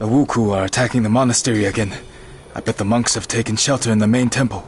The Wuku are attacking the monastery again. I bet the monks have taken shelter in the main temple.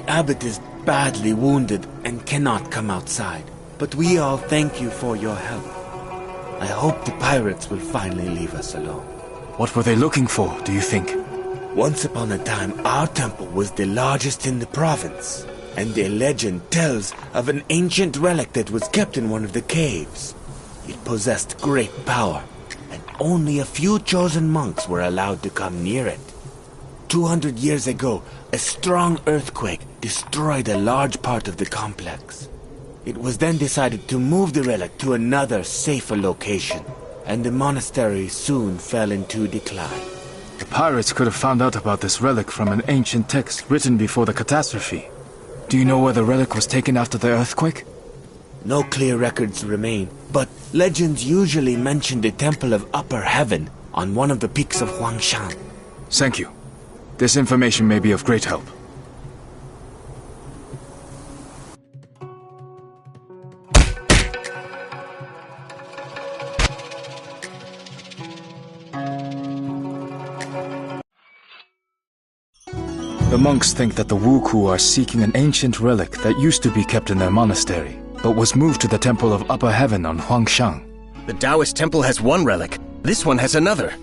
Abbot is badly wounded and cannot come outside, but we all thank you for your help. I hope the pirates will finally leave us alone. What were they looking for, do you think? Once upon a time, our temple was the largest in the province, and their legend tells of an ancient relic that was kept in one of the caves. It possessed great power, and only a few chosen monks were allowed to come near it. 200 years ago, a strong earthquake destroyed a large part of the complex. It was then decided to move the relic to another, safer location, and the monastery soon fell into decline. The pirates could have found out about this relic from an ancient text written before the catastrophe. Do you know where the relic was taken after the earthquake? No clear records remain, but legends usually mention the Temple of Upper Heaven on one of the peaks of Huangshan. Thank you. This information may be of great help. The monks think that the Wuku are seeking an ancient relic that used to be kept in their monastery, but was moved to the Temple of Upper Heaven on Huangshan. The Taoist temple has one relic. This one has another.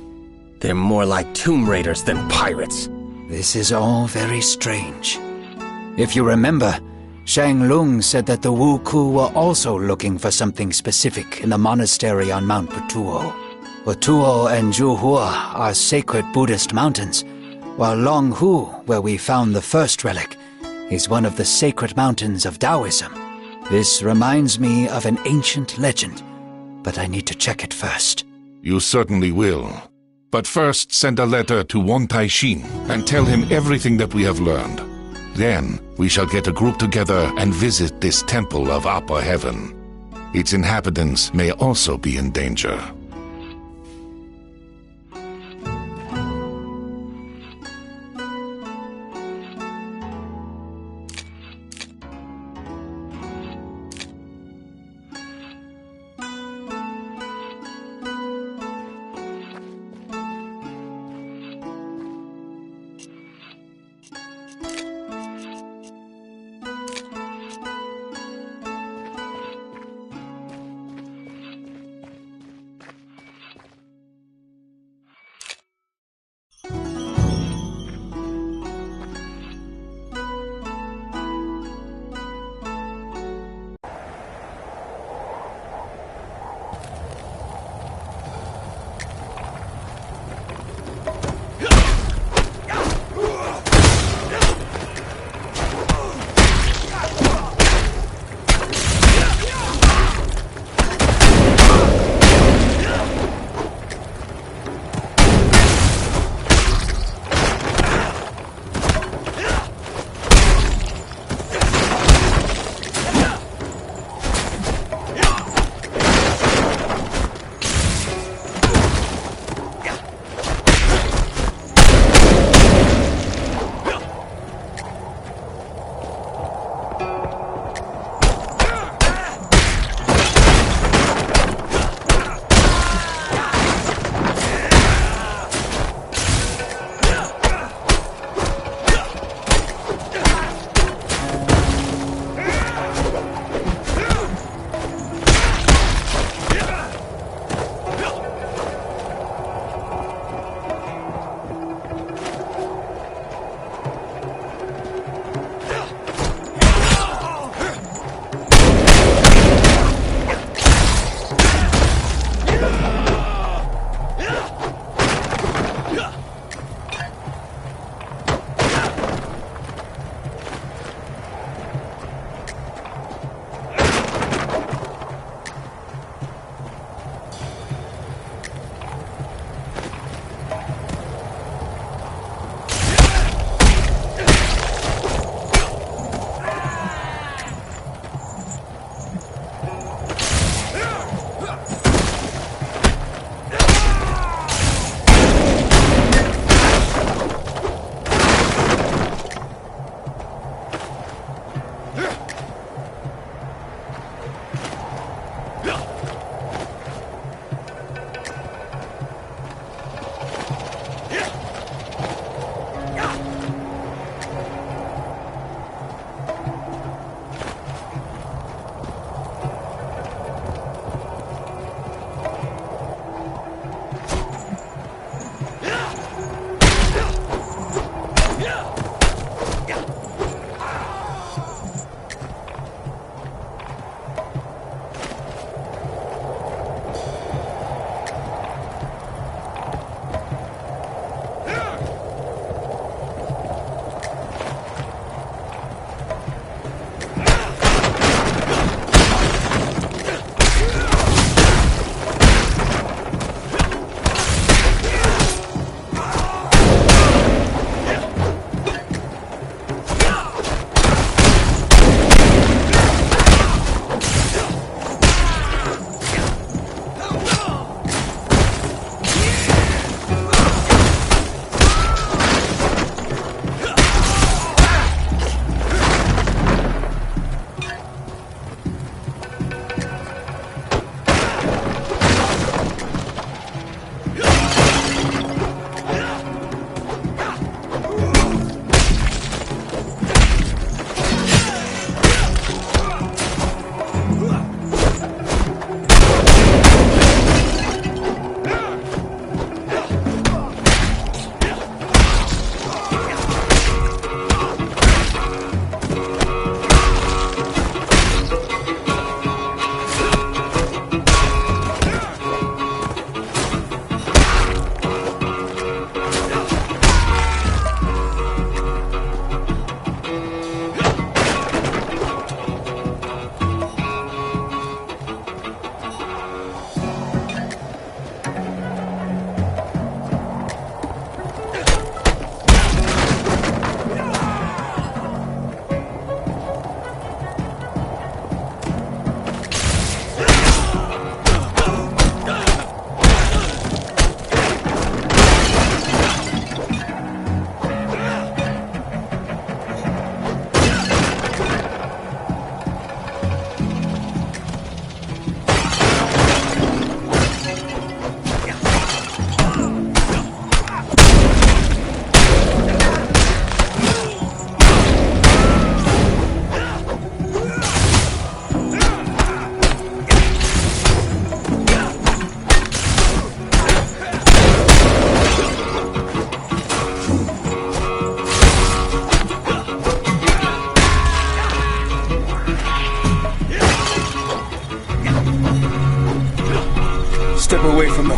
They're more like tomb raiders than pirates. This is all very strange. If you remember, Shang Lung said that the Wuku were also looking for something specific in the monastery on Mount Butuo. Butuo and Zhuhua are sacred Buddhist mountains, while Longhu, where we found the first relic, is one of the sacred mountains of Taoism. This reminds me of an ancient legend, but I need to check it first. You certainly will. But first send a letter to Wan Taixin and tell him everything that we have learned. Then we shall get a group together and visit this Temple of Upper Heaven. Its inhabitants may also be in danger.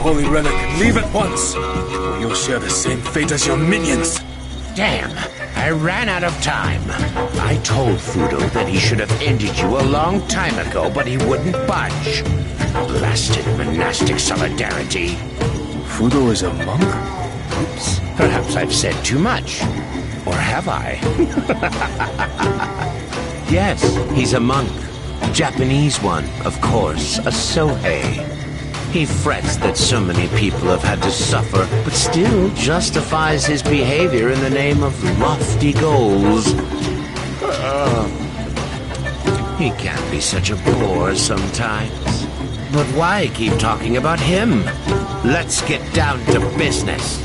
holy relic and leave at once, or you'll share the same fate as your minions. Damn, I ran out of time. I told Fudo that he should have ended you a long time ago, but he wouldn't budge. Blasted monastic solidarity. Fudo is a monk? Oops, perhaps I've said too much. Or have I? Yes, he's a monk. Japanese one, of course, a Sohei. He frets that so many people have had to suffer, but still justifies his behavior in the name of lofty goals. He can be such a bore sometimes. But why keep talking about him? Let's get down to business.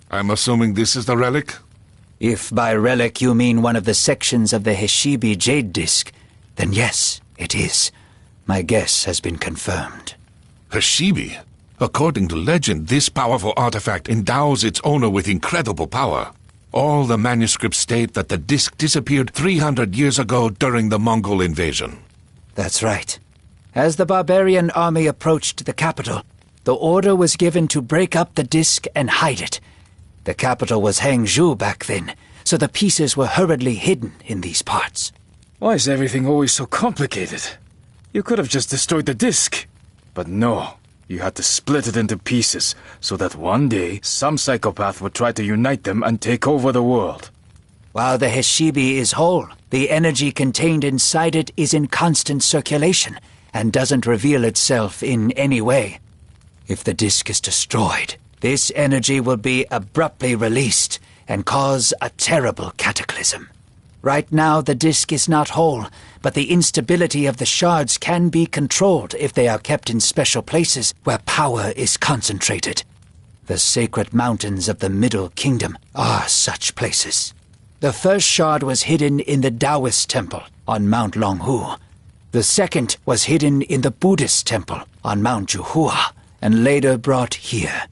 I'm assuming this is the relic? If by relic you mean one of the sections of the Heshibi jade disc, then yes, it is. My guess has been confirmed. Heshibi? According to legend, this powerful artifact endows its owner with incredible power. All the manuscripts state that the disc disappeared 300 years ago during the Mongol invasion. That's right. As the barbarian army approached the capital, the order was given to break up the disc and hide it. The capital was Hangzhou back then, so the pieces were hurriedly hidden in these parts. Why is everything always so complicated? You could have just destroyed the disc. But no, you had to split it into pieces, so that one day some psychopath would try to unite them and take over the world. While the Heshibi is whole, the energy contained inside it is in constant circulation, and doesn't reveal itself in any way. If the disc is destroyed, this energy will be abruptly released and cause a terrible cataclysm. Right now, the disc is not whole, but the instability of the shards can be controlled if they are kept in special places where power is concentrated. The sacred mountains of the Middle Kingdom are such places. The first shard was hidden in the Taoist temple on Mount Longhu. The second was hidden in the Buddhist temple on Mount Juhua, and later brought here.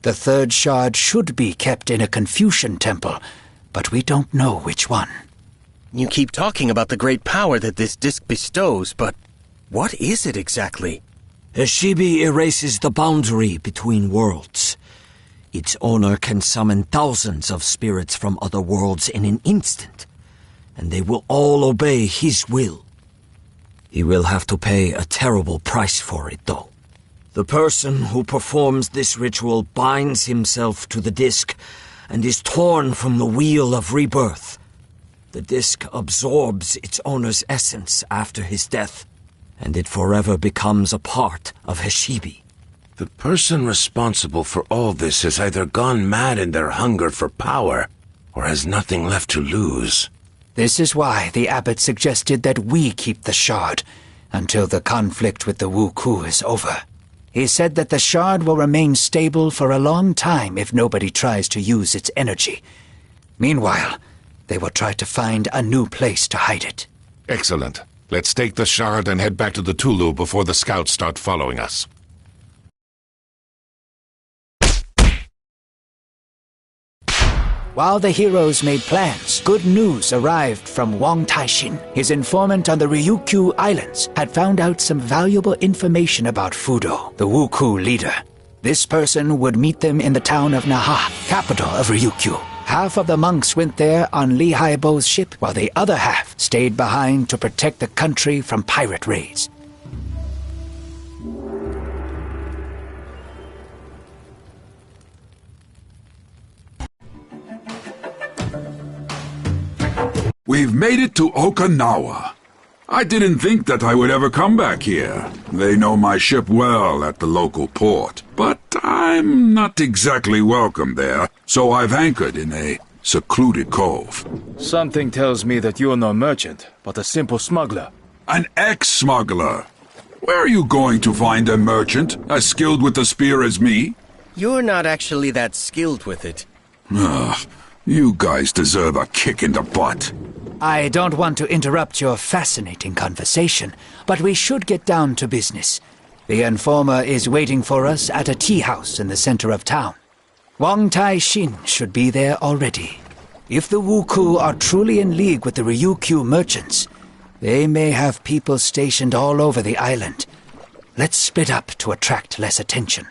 The third shard should be kept in a Confucian temple, but we don't know which one. You keep talking about the great power that this disc bestows, but what is it exactly? Heshibi erases the boundary between worlds. Its owner can summon thousands of spirits from other worlds in an instant, and they will all obey his will. He will have to pay a terrible price for it, though. The person who performs this ritual binds himself to the disc and is torn from the wheel of rebirth. The disc absorbs its owner's essence after his death, and it forever becomes a part of Heshibi. The person responsible for all this has either gone mad in their hunger for power, or has nothing left to lose. This is why the abbot suggested that we keep the shard until the conflict with the Wuku is over. He said that the shard will remain stable for a long time if nobody tries to use its energy. Meanwhile, they will try to find a new place to hide it. Excellent. Let's take the shard and head back to the Tulu before the scouts start following us. While the heroes made plans, good news arrived from Wang Taixin. His informant on the Ryukyu Islands had found out some valuable information about Fudo, the Wuku leader. This person would meet them in the town of Naha, capital of Ryukyu. Half of the monks went there on Li Haibo's ship, while the other half stayed behind to protect the country from pirate raids. We've made it to Okinawa. I didn't think that I would ever come back here. They know my ship well at the local port. But I'm not exactly welcome there, so I've anchored in a secluded cove. Something tells me that you're no merchant, but a simple smuggler. An ex-smuggler. Where are you going to find a merchant as skilled with the spear as me? You're not actually that skilled with it. Ugh, you guys deserve a kick in the butt. I don't want to interrupt your fascinating conversation, but we should get down to business. The informer is waiting for us at a tea house in the center of town. Wang Tai Xin should be there already. If the Wuku are truly in league with the Ryukyu merchants, they may have people stationed all over the island. Let's split up to attract less attention.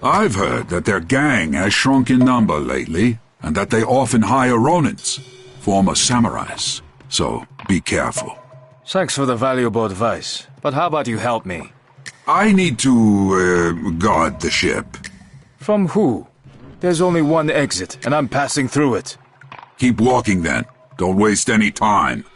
I've heard that their gang has shrunk in number lately, and that they often hire ronins, former samurais. So, be careful. Thanks for the valuable advice, but how about you help me? I need to, guard the ship. From who? There's only one exit, and I'm passing through it. Keep walking then. Don't waste any time.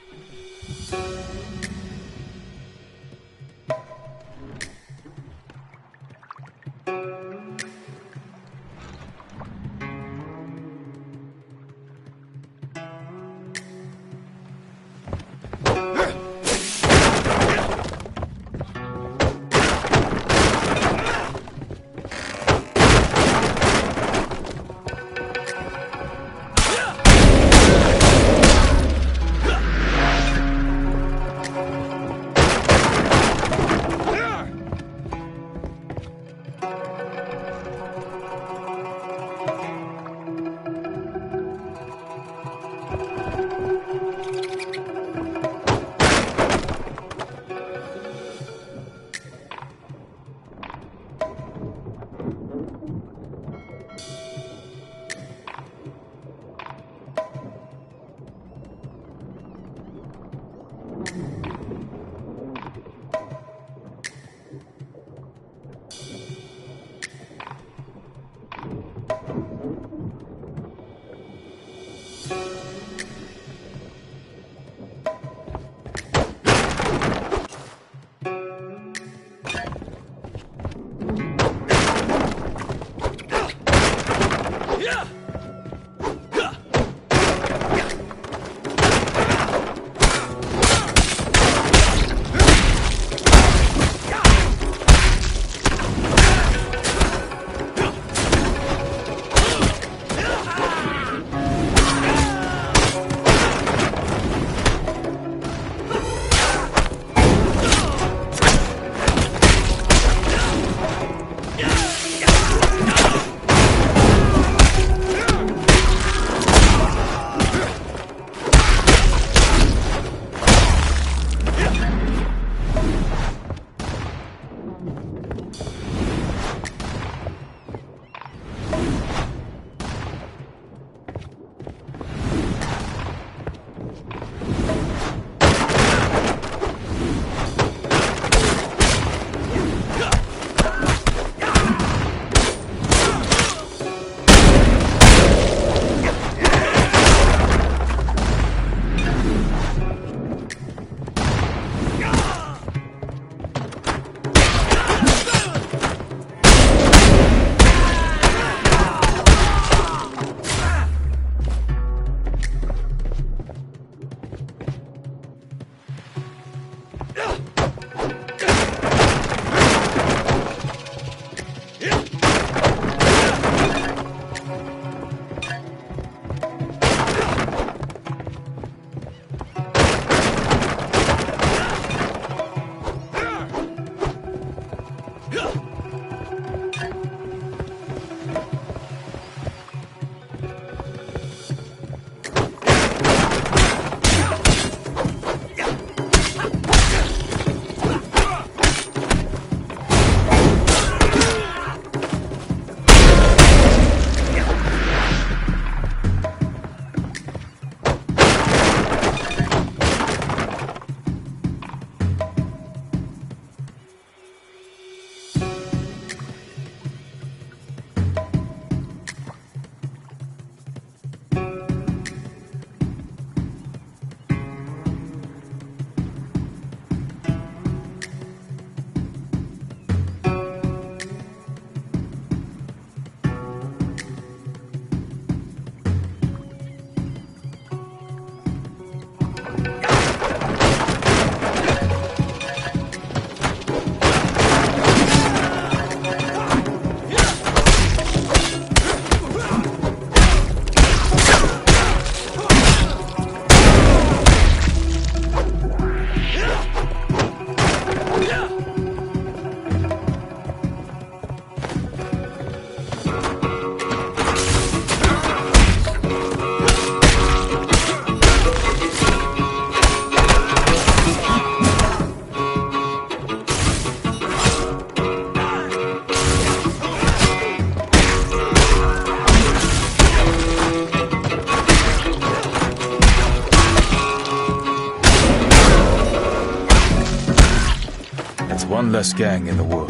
one less gang in the world.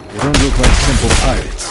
They don't look like simple pirates.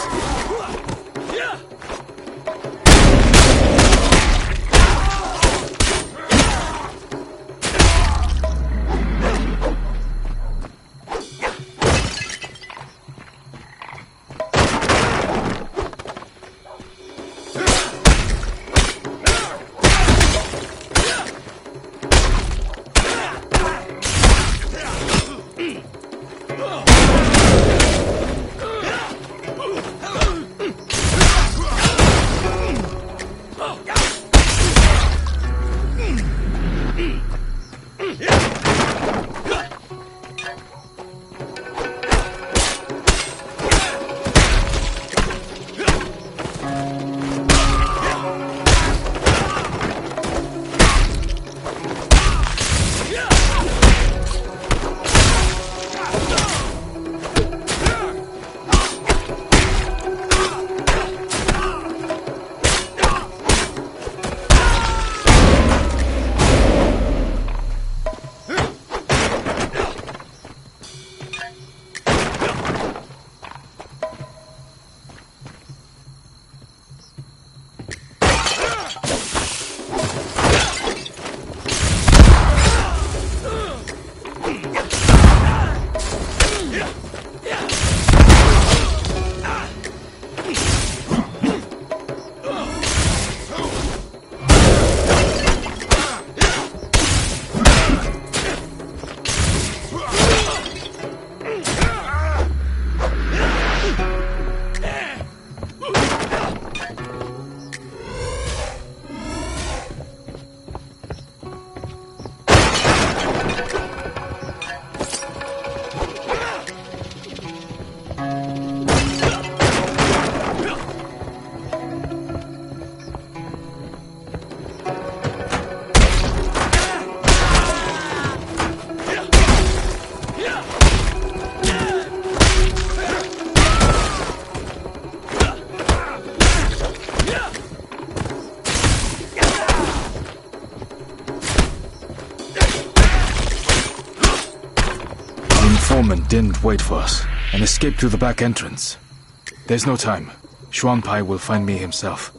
Informant didn't wait for us and escaped through the back entrance. There's no time. Xuanpai will find me himself.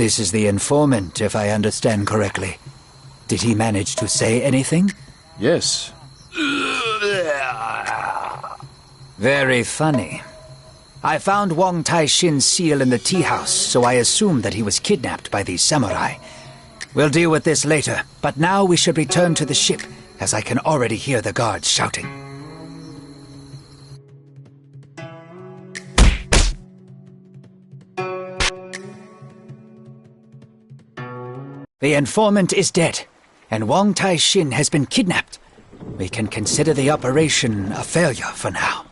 This is the informant, if I understand correctly. Did he manage to say anything? Yes. Very funny. I found Wang Taixin's seal in the tea house, so I assumed that he was kidnapped by these samurai. We'll deal with this later, but now we should return to the ship, as I can already hear the guards shouting. The informant is dead, and Wang Taixin has been kidnapped. We can consider the operation a failure for now.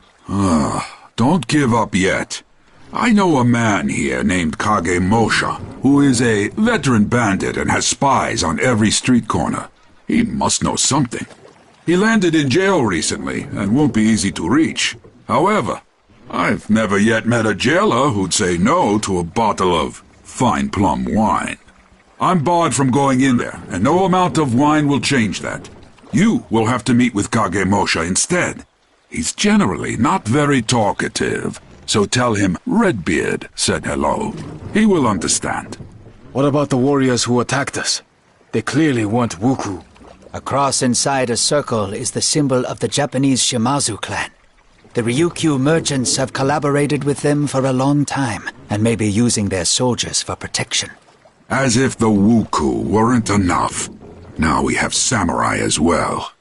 Don't give up yet. I know a man here named Kage Mosha, who is a veteran bandit and has spies on every street corner. He must know something. He landed in jail recently and won't be easy to reach. However, I've never yet met a jailer who'd say no to a bottle of fine plum wine. I'm barred from going in there, and no amount of wine will change that. You will have to meet with Kage Mosha instead. He's generally not very talkative, so tell him Redbeard said hello. He will understand. What about the warriors who attacked us? They clearly want Wuku. A cross inside a circle is the symbol of the Japanese Shimazu clan. The Ryukyu merchants have collaborated with them for a long time, and may be using their soldiers for protection. As if the Wuku weren't enough. Now we have samurai as well.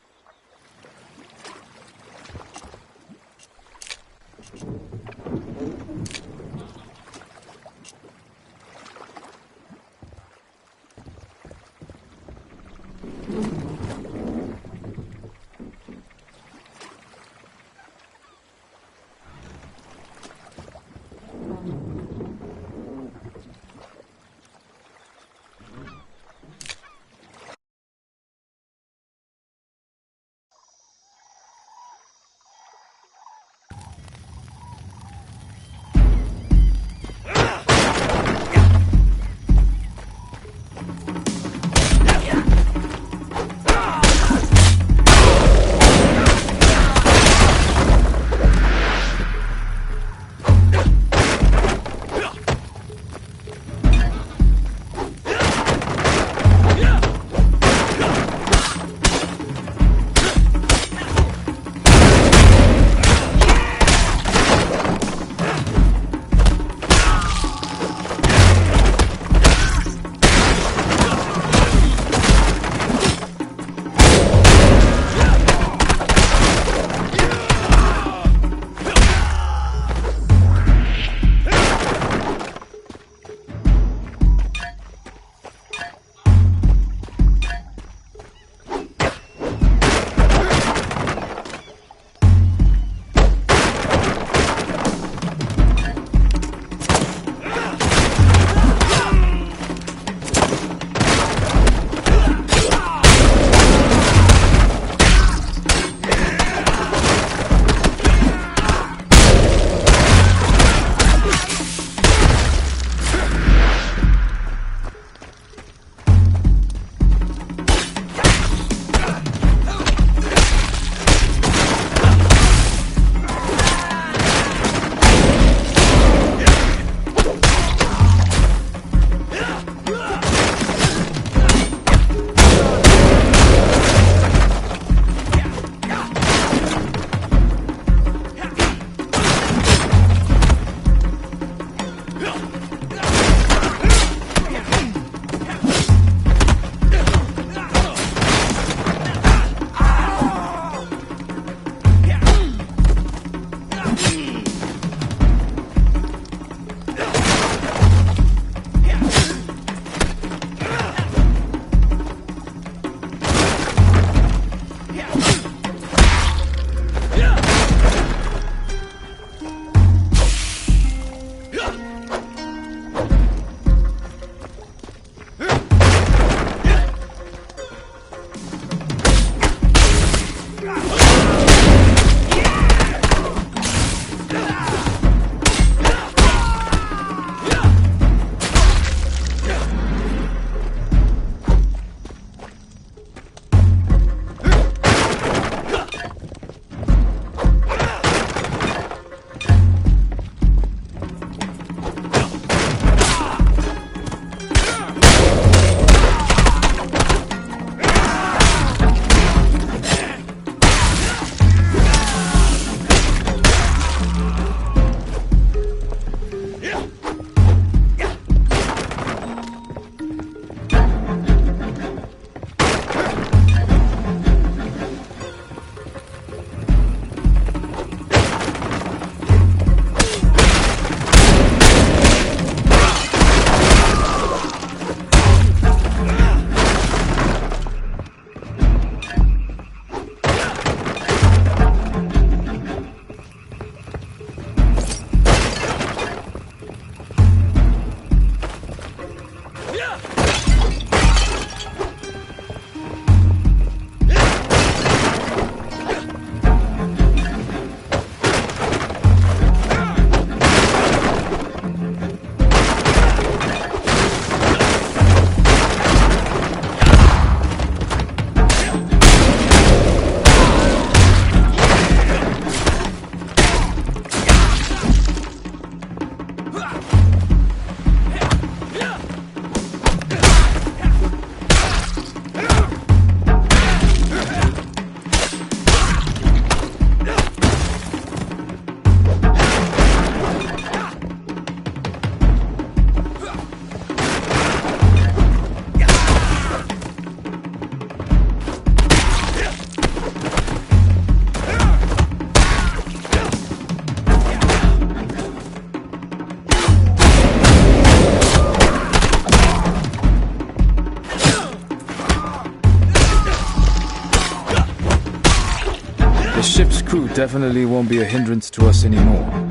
Wuku definitely won't be a hindrance to us anymore.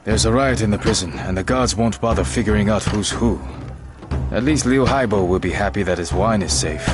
There's a riot in the prison, and the guards won't bother figuring out who's who. At least Liu Haibo will be happy that his wine is safe.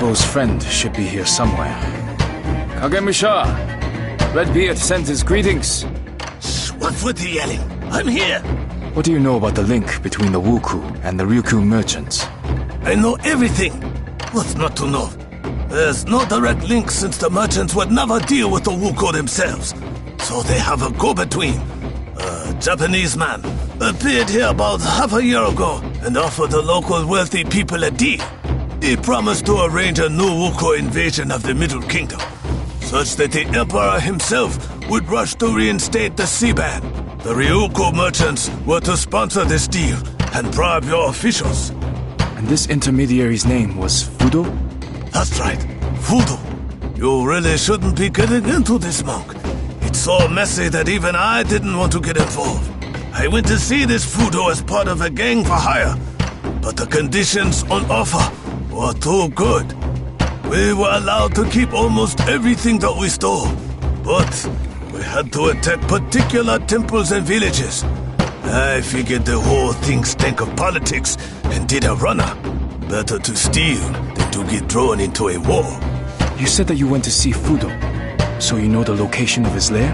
Wuko's friend should be here somewhere. Kagemusha! Redbeard sends his greetings. What with the yelling? I'm here! What do you know about the link between the Wuku and the Ryukyu merchants? I know everything. What's not to know? There's no direct link since the merchants would never deal with the Wuku themselves. So they have a go-between. A Japanese man appeared here about half a year ago and offered the local wealthy people a deal. He promised to arrange a new Wuku invasion of the Middle Kingdom, such that the Emperor himself would rush to reinstate the sea ban. The Ryukyu merchants were to sponsor this deal and bribe your officials. And this intermediary's name was Fudo? That's right, Fudo. You really shouldn't be getting into this, monk. It's so messy that even I didn't want to get involved. I went to see this Fudo as part of a gang for hire, but the conditions on offer were too good. We were allowed to keep almost everything that we stole, but we had to attack particular temples and villages. I figured the whole thing stank of politics and did a runner. Better to steal than to get drawn into a war. You said that you went to see Fudo, so you know the location of his lair?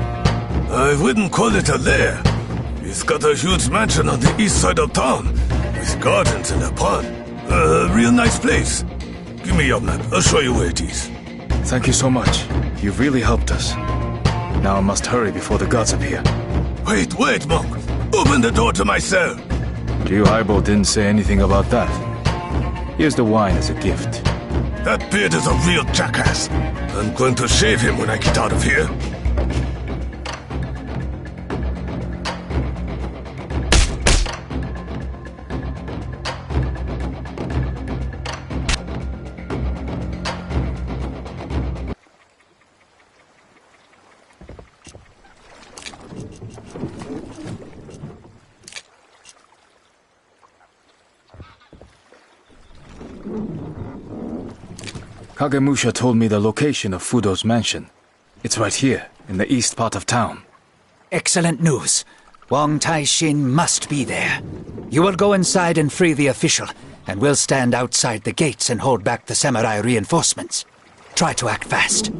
I wouldn't call it a lair. He's got a huge mansion on the east side of town, with gardens and a pond. A real nice place. Give me your map, I'll show you where it is. Thank you so much. You've really helped us. Now I must hurry before the gods appear. Wait, monk. Open the door to my cell. Ryuhaibo didn't say anything about that. Here's the wine as a gift. That beard is a real jackass. I'm going to shave him when I get out of here. Kagemusha told me the location of Fudo's mansion. It's right here, in the east part of town. Excellent news. Wang Taishin must be there. You will go inside and free the official, and we'll stand outside the gates and hold back the samurai reinforcements. Try to act fast.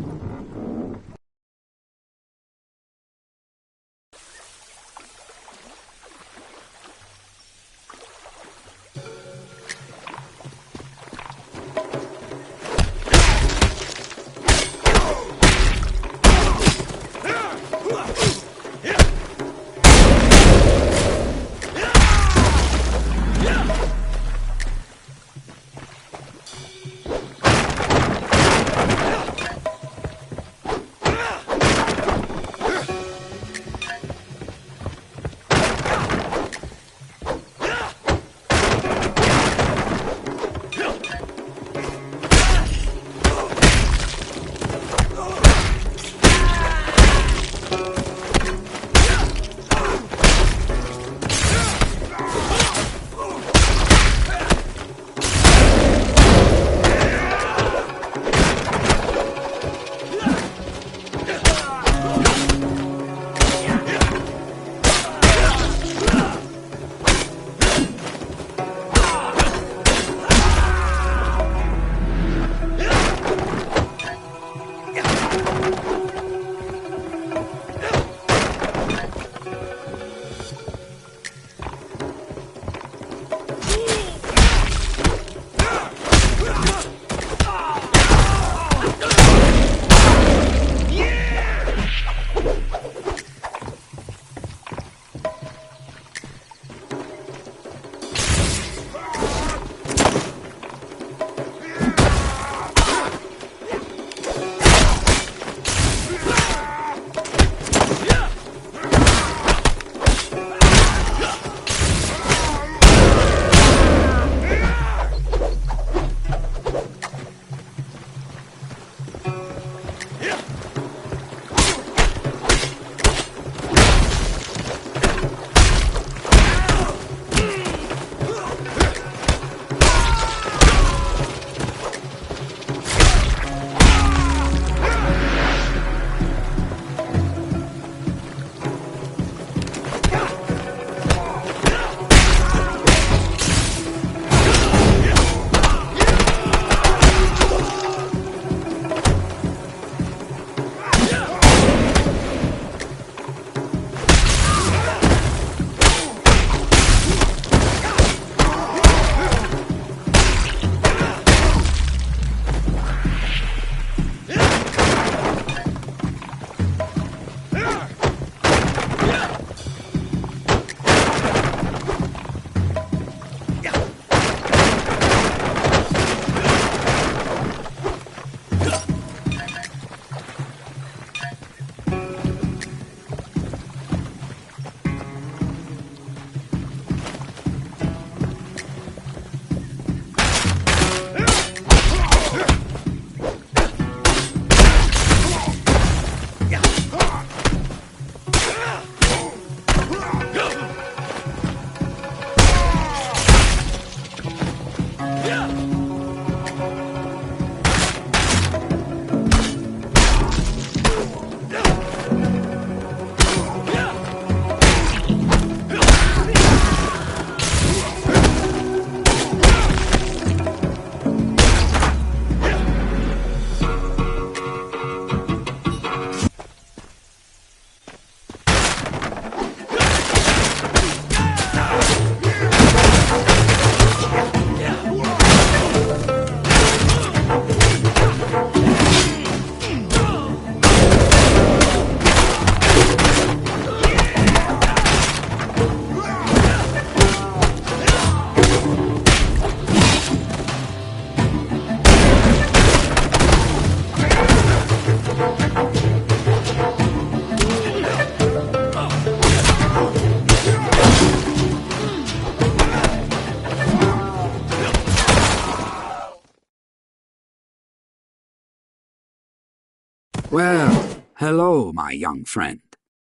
Hello, my young friend.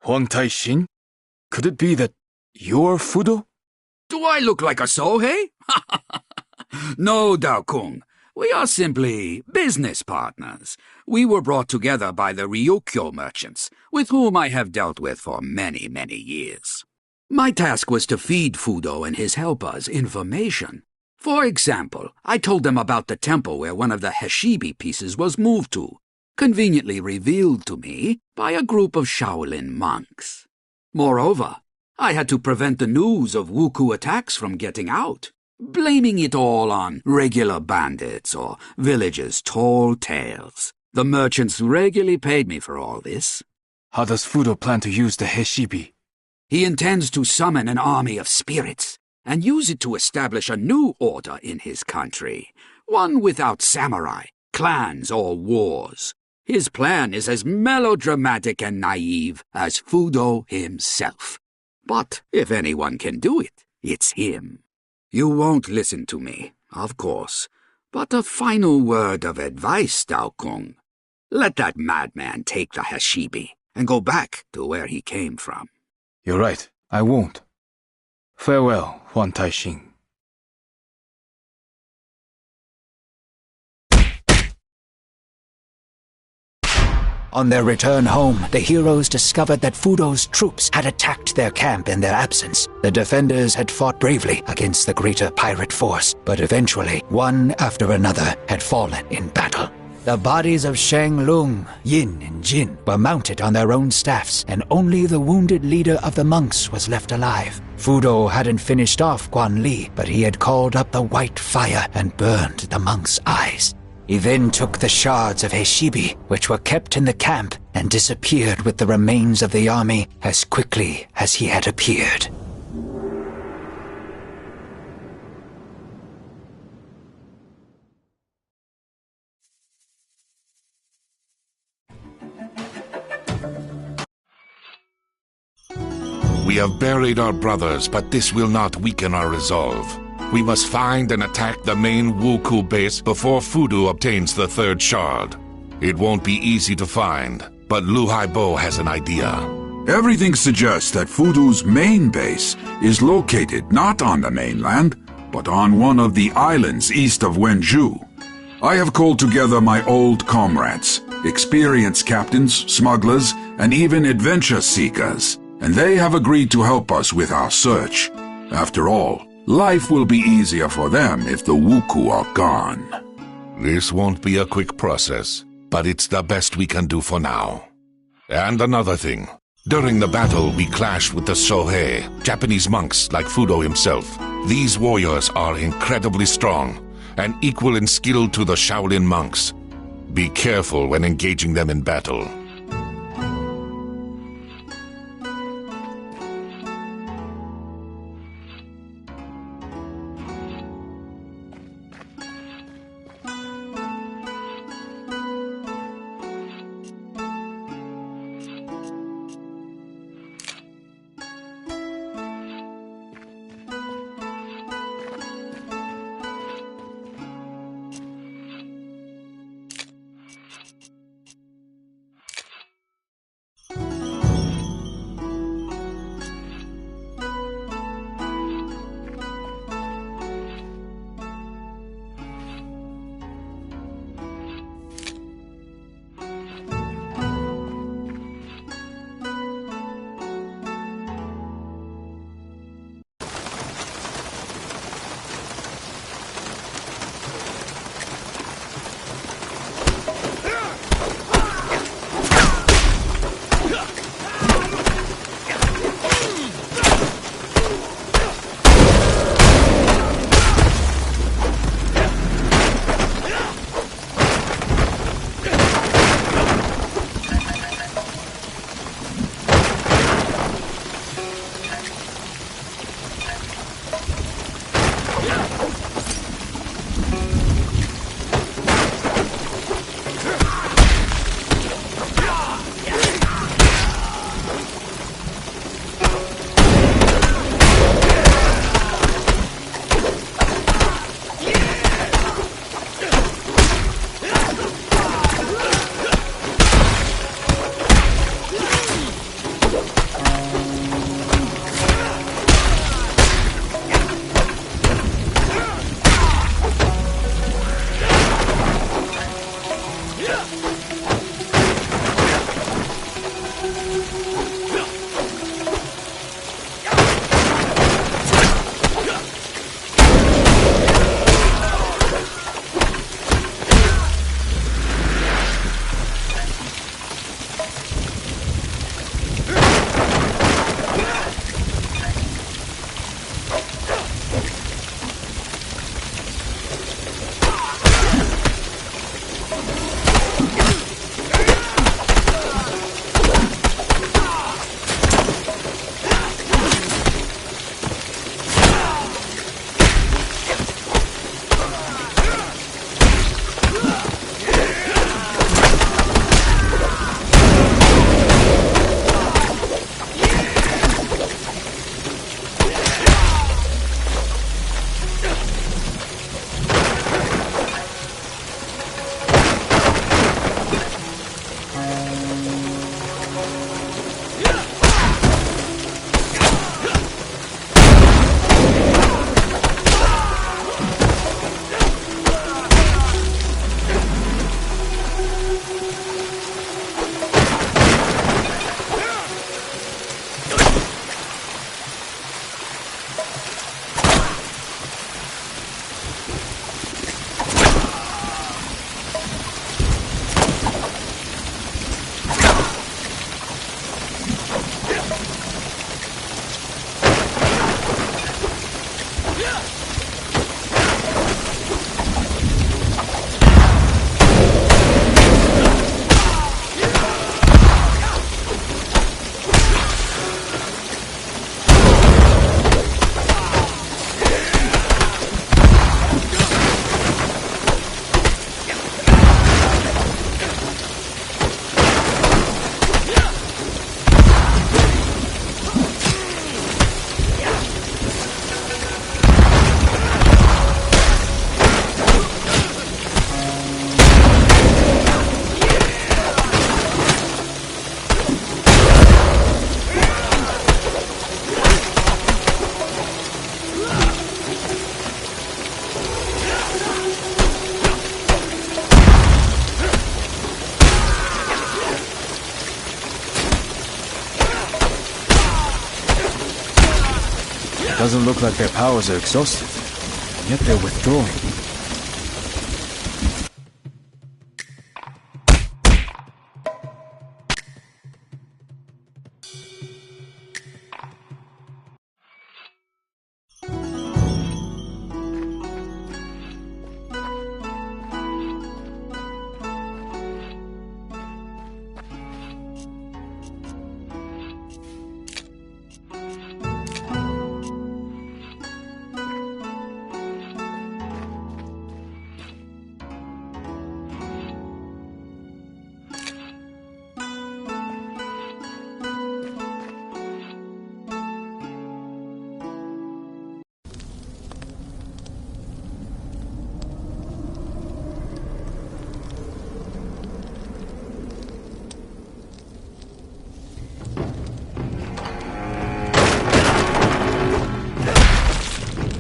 Huang Tai-shin? Could it be that you're Fudo? Do I look like a Sohei? No, Dao-kun. We are simply business partners. We were brought together by the Ryukyo merchants, with whom I have dealt with for many, many years. My task was to feed Fudo and his helpers information. For example, I told them about the temple where one of the Heshibi pieces was moved to, conveniently revealed to me by a group of Shaolin monks. Moreover, I had to prevent the news of Wuku attacks from getting out, blaming it all on regular bandits or villagers' tall tales. The merchants regularly paid me for all this. How does Fudo plan to use the Heshibi? He intends to summon an army of spirits and use it to establish a new order in his country, one without samurai, clans, or wars. His plan is as melodramatic and naive as Fudo himself. But if anyone can do it, it's him. You won't listen to me, of course, but a final word of advice, Dao-kun. Let that madman take the Heshibi and go back to where he came from. You're right, I won't. Farewell, Huang Tai-shin. On their return home, the heroes discovered that Fudo's troops had attacked their camp in their absence. The defenders had fought bravely against the greater pirate force, but eventually, one after another had fallen in battle. The bodies of Shang Lung, Yin, and Jin were mounted on their own staffs, and only the wounded leader of the monks was left alive. Fudo hadn't finished off Guan Li, but he had called up the white fire and burned the monks' eyes. He then took the shards of Heshibi, which were kept in the camp, and disappeared with the remains of the army as quickly as he had appeared. We have buried our brothers, but this will not weaken our resolve. We must find and attack the main Wuku base before Fudo obtains the third shard. It won't be easy to find, but Lu Haibo has an idea. Everything suggests that Fudo's main base is located not on the mainland, but on one of the islands east of Wenju. I have called together my old comrades, experienced captains, smugglers, and even adventure seekers, and they have agreed to help us with our search. After all, life will be easier for them if the Wuku are gone. This won't be a quick process, but it's the best we can do for now. And another thing. During the battle, we clashed with the Sohei, Japanese monks like Fudo himself. These warriors are incredibly strong and equal in skill to the Shaolin monks. Be careful when engaging them in battle. Doesn't look like their powers are exhausted, yet they're withdrawing.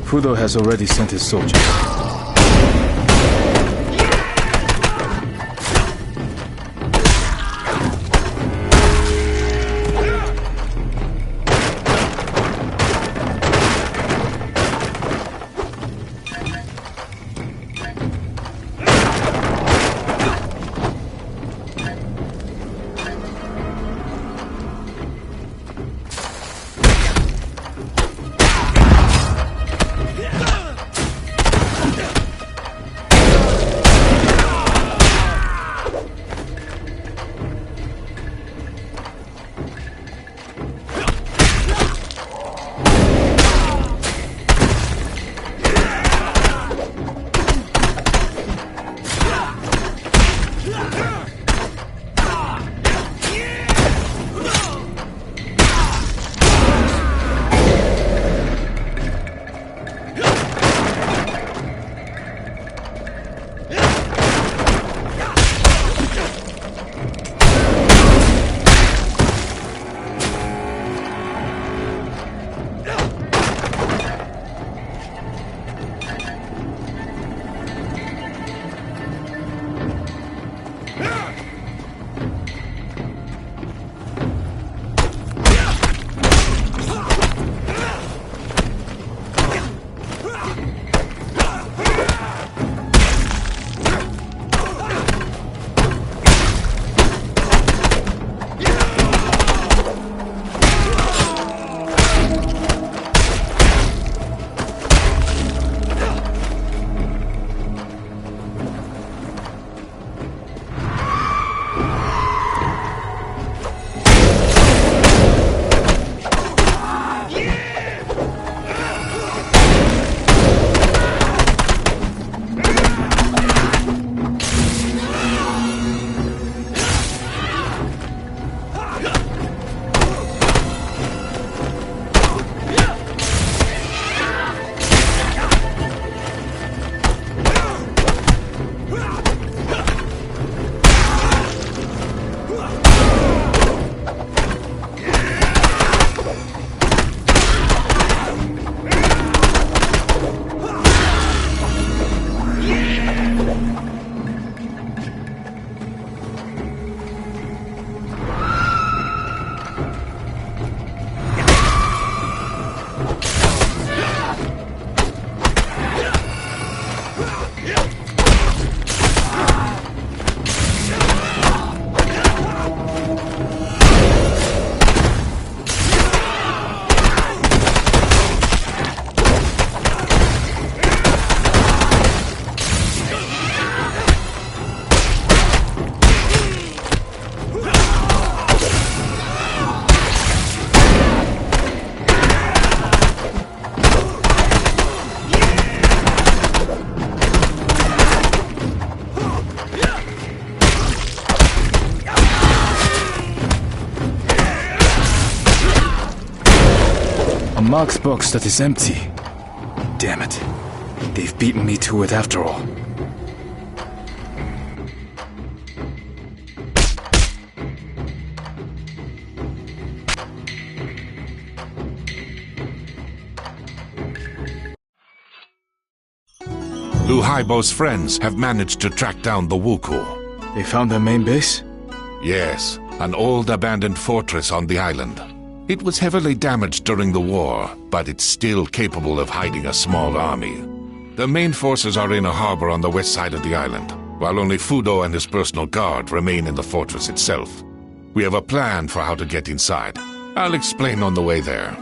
Fudo has already sent his soldiers. Mark's box that is empty. Damn it. They've beaten me to it after all. Lu Haibo's friends have managed to track down the Wuku. They found their main base? Yes, an old abandoned fortress on the island. It was heavily damaged during the war, but it's still capable of hiding a small army. The main forces are in a harbor on the west side of the island, while only Fudo and his personal guard remain in the fortress itself. We have a plan for how to get inside. I'll explain on the way there.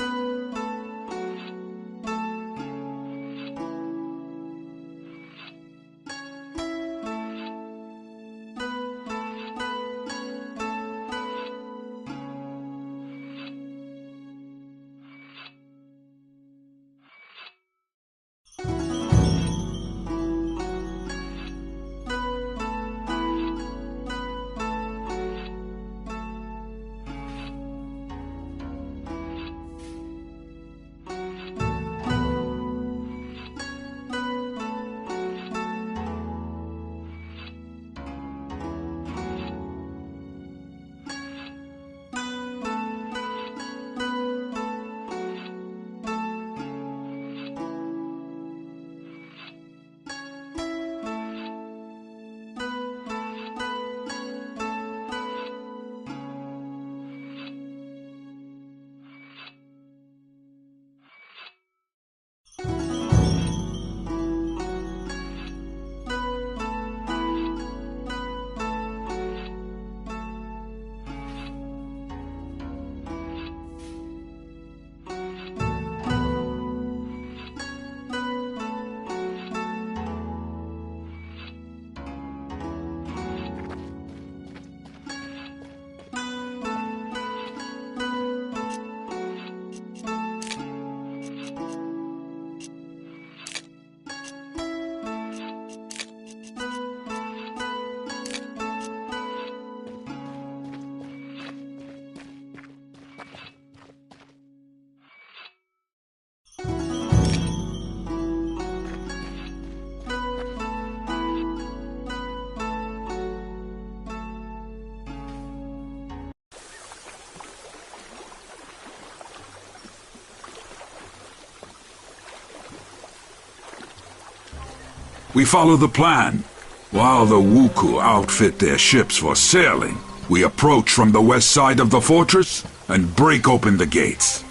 We follow the plan. While the Wuku outfit their ships for sailing, we approach from the west side of the fortress and break open the gates.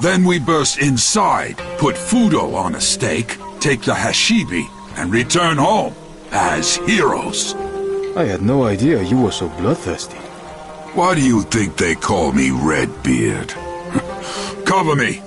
Then we burst inside, put Fudo on a stake, take the Hashibi, and return home as heroes. I had no idea you were so bloodthirsty. Why do you think they call me Redbeard? Cover me!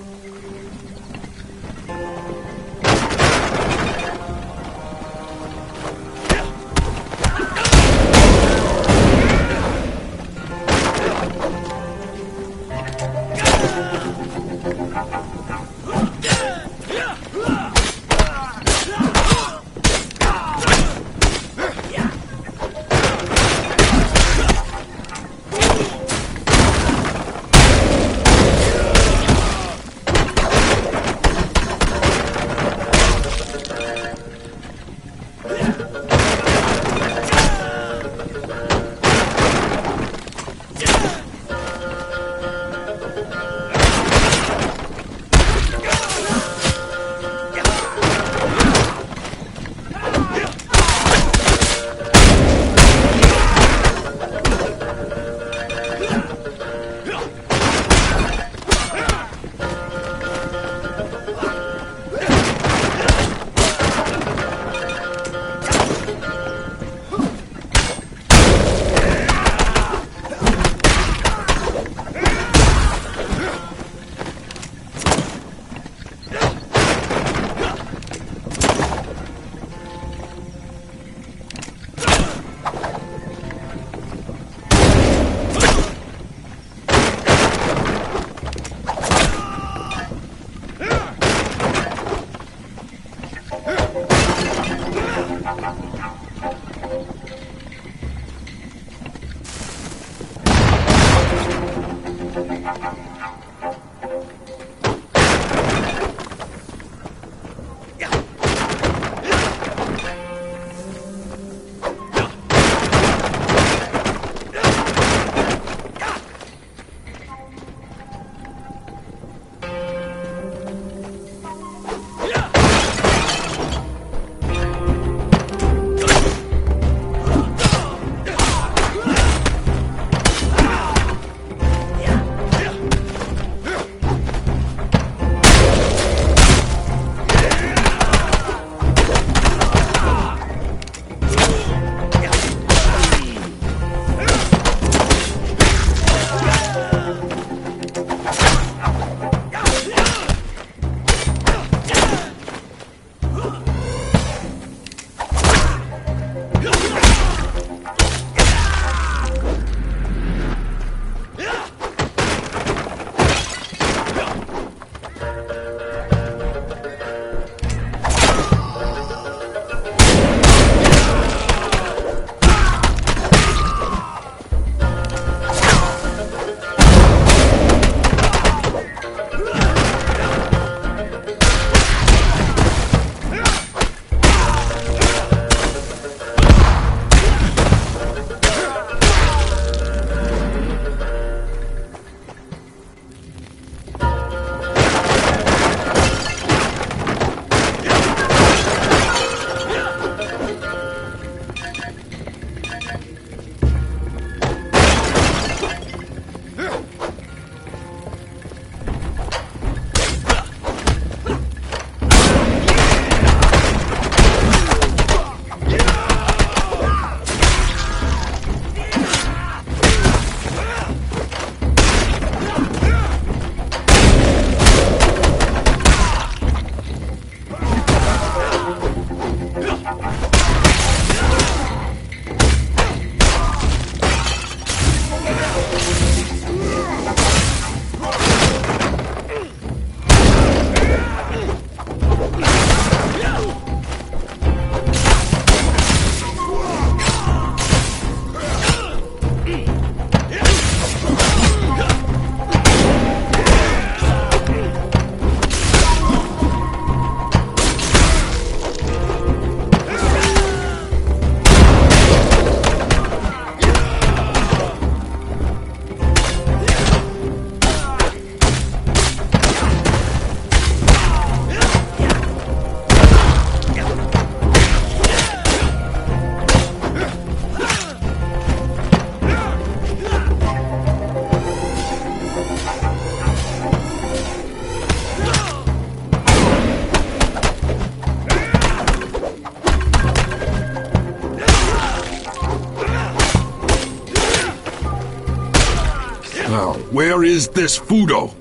Where is this Fudo?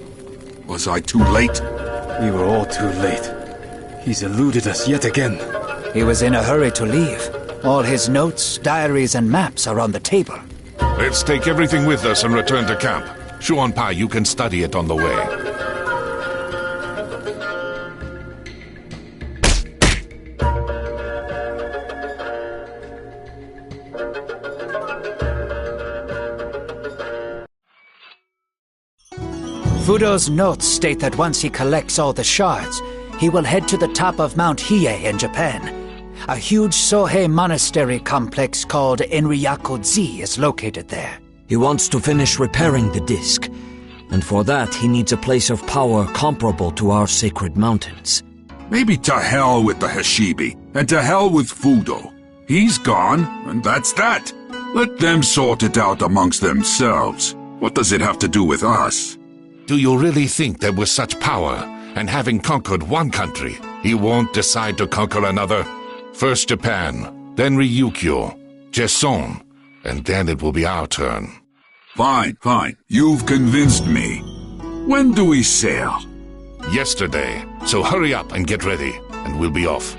Was I too late? We were all too late. He's eluded us yet again. He was in a hurry to leave. All his notes, diaries, and maps are on the table. Let's take everything with us and return to camp. Shuan Pai, you can study it on the way. Fudo's notes state that once he collects all the shards, he will head to the top of Mount Hiei in Japan. A huge Sohei monastery complex called Enryaku-ji is located there. He wants to finish repairing the disc, and for that he needs a place of power comparable to our sacred mountains. Maybe to hell with the Hashibi, and to hell with Fudo. He's gone, and that's that. Let them sort it out amongst themselves. What does it have to do with us? Do you really think that with such power, and having conquered one country, he won't decide to conquer another? First Japan, then Ryukyu, Jeson, and then it will be our turn. Fine, fine. You've convinced me. When do we sail? Yesterday, so hurry up and get ready, and we'll be off.